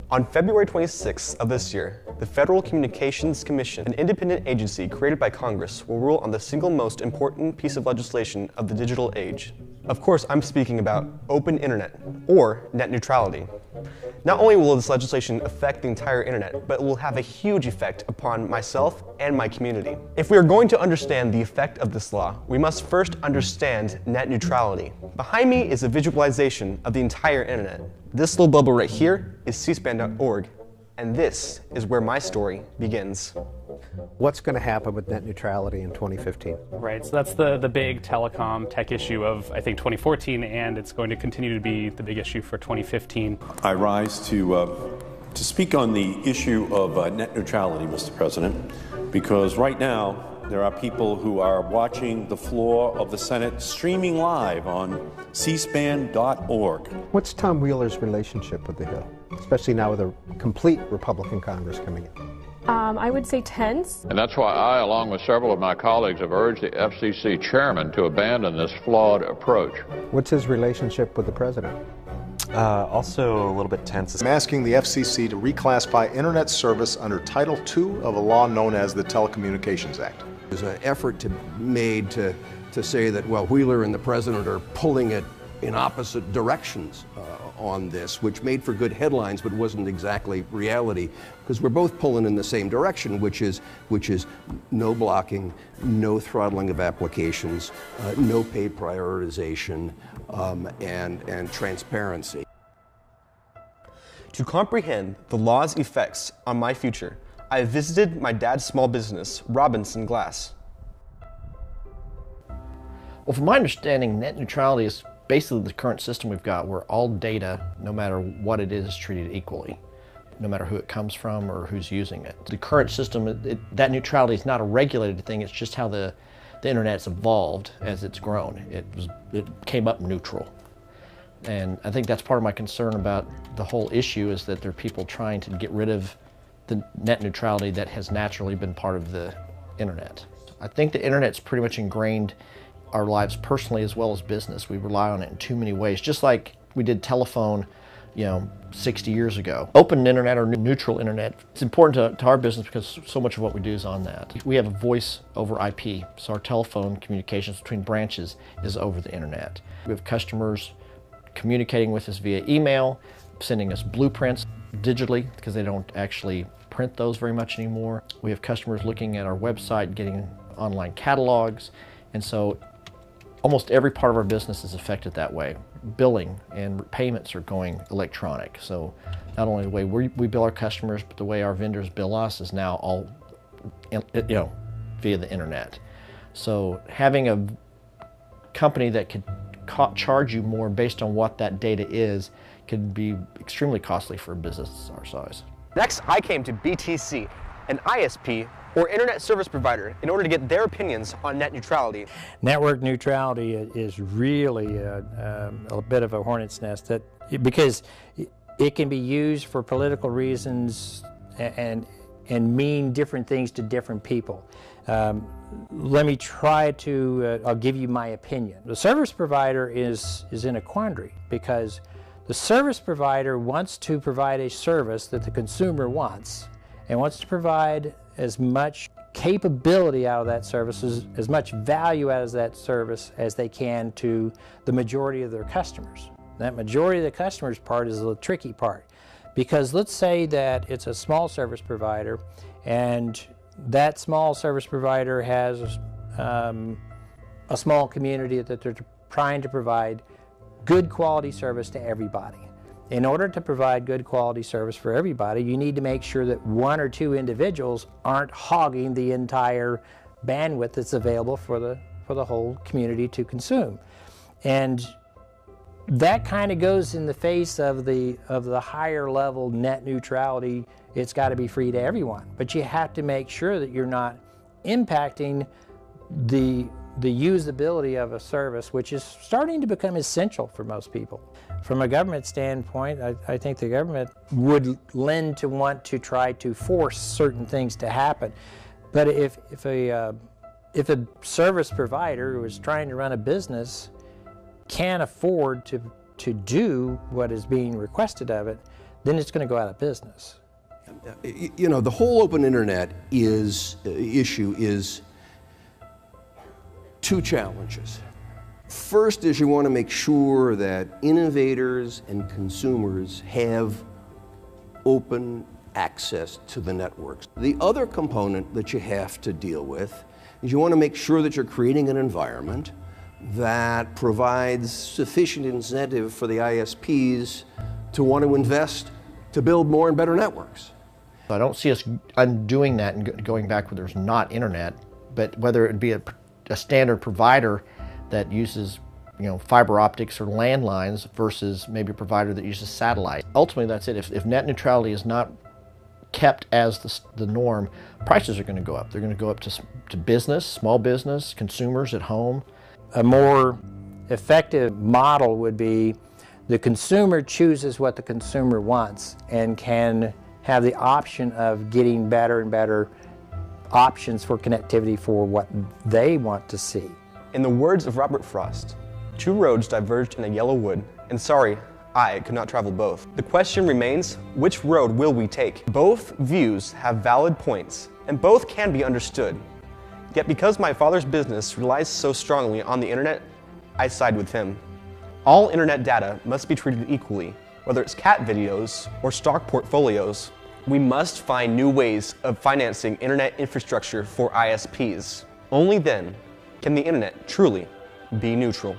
On February 26th of this year, the Federal Communications Commission, an independent agency created by Congress, will rule on the single most important piece of legislation of the digital age. Of course, I'm speaking about open internet, or net neutrality. Not only will this legislation affect the entire internet, but it will have a huge effect upon myself and my community. If we are going to understand the effect of this law, we must first understand net neutrality. Behind me is a visualization of the entire internet. This little bubble right here is C-SPAN.org, and this is where my story begins. What's going to happen with net neutrality in 2015? Right, so that's the big telecom tech issue of, I think, 2014, and it's going to continue to be the big issue for 2015. I rise to speak on the issue of net neutrality, Mr. President, because right now there are people who are watching the floor of the Senate streaming live on cspan.org. What's Tom Wheeler's relationship with the Hill, especially now with a complete Republican Congress coming in? I would say tense. And that's why I, along with several of my colleagues, have urged the FCC chairman to abandon this flawed approach. What's his relationship with the president? Also a little bit tense. I'm asking the FCC to reclassify internet service under Title II of a law known as the Telecommunications Act. There's an effort made to say that, well, Wheeler and the president are pulling it in opposite directions on this, which made for good headlines, but wasn't exactly reality, because we're both pulling in the same direction, which is no blocking, no throttling of applications, no paid prioritization, and transparency. To comprehend the law's effects on my future, I visited my dad's small business, Robinson Glass. Well, from my understanding, net neutrality is basically the current system we've got, where all data, no matter what it is treated equally, no matter who it comes from or who's using it. The current system, that neutrality is not a regulated thing, it's just how the internet's evolved as it's grown. It came up neutral. And I think that's part of my concern about the whole issue, is that there are people trying to get rid of the net neutrality that has naturally been part of the internet. I think the internet's pretty much ingrained our lives personally as well as business. We rely on it in too many ways, just like we did telephone, 60 years ago. Open internet or neutral internet, it's important to our business because so much of what we do is on that. We have a voice over IP, so our telephone communications between branches is over the internet. We have customers communicating with us via email, sending us blueprints digitally because they don't actually print those very much anymore. We have customers looking at our website, getting online catalogs, and so almost every part of our business is affected that way. Billing and payments are going electronic. So not only the way we bill our customers, but the way our vendors bill us is now all via the internet. So having a company that could charge you more based on what that data is could be extremely costly for a business our size. Next, I came to BTC, an ISP, or internet service provider, in order to get their opinions on net neutrality. Network neutrality is really a bit of a hornet's nest, because it can be used for political reasons and mean different things to different people. Let me try to, I'll give you my opinion. The service provider is in a quandary, because the service provider wants to provide a service that the consumer wants, and wants to provide as much capability out of that service, as much value out of that service as they can to the majority of their customers. That majority of the customers part is the tricky part, because let's say that it's a small service provider, and that small service provider has a small community that they're trying to provide good quality service to everybody. In order to provide good quality service for everybody, you need to make sure that one or two individuals aren't hogging the entire bandwidth that's available for the whole community to consume. And that kind of goes in the face of the higher level net neutrality. It's got to be free to everyone, but you have to make sure that you're not impacting the usability of a service, which is starting to become essential for most people. From a government standpoint, I think the government would lend to want to try to force certain things to happen. But if a service provider who is trying to run a business can't afford to do what is being requested of it, then it's going to go out of business. You know, the whole open internet issue is two challenges. First is you want to make sure that innovators and consumers have open access to the networks. The other component that you have to deal with is you want to make sure that you're creating an environment that provides sufficient incentive for the ISPs to want to invest to build more and better networks. I don't see us undoing that and going back where there's not internet, but whether it be a standard provider that uses, you know, fiber optics or landlines versus maybe a provider that uses satellite. Ultimately, that's it. If net neutrality is not kept as the norm, prices are going to go up. They're going to go up to business, small business, consumers at home. A more effective model would be the consumer chooses what the consumer wants and can have the option of getting better and better options for connectivity for what they want to see. In the words of Robert Frost, two roads diverged in a yellow wood, and sorry, I could not travel both. The question remains, which road will we take? Both views have valid points, and both can be understood. Yet because my father's business relies so strongly on the internet, I side with him. All internet data must be treated equally, whether it's cat videos or stock portfolios. We must find new ways of financing internet infrastructure for ISPs. Only then can the internet truly be neutral.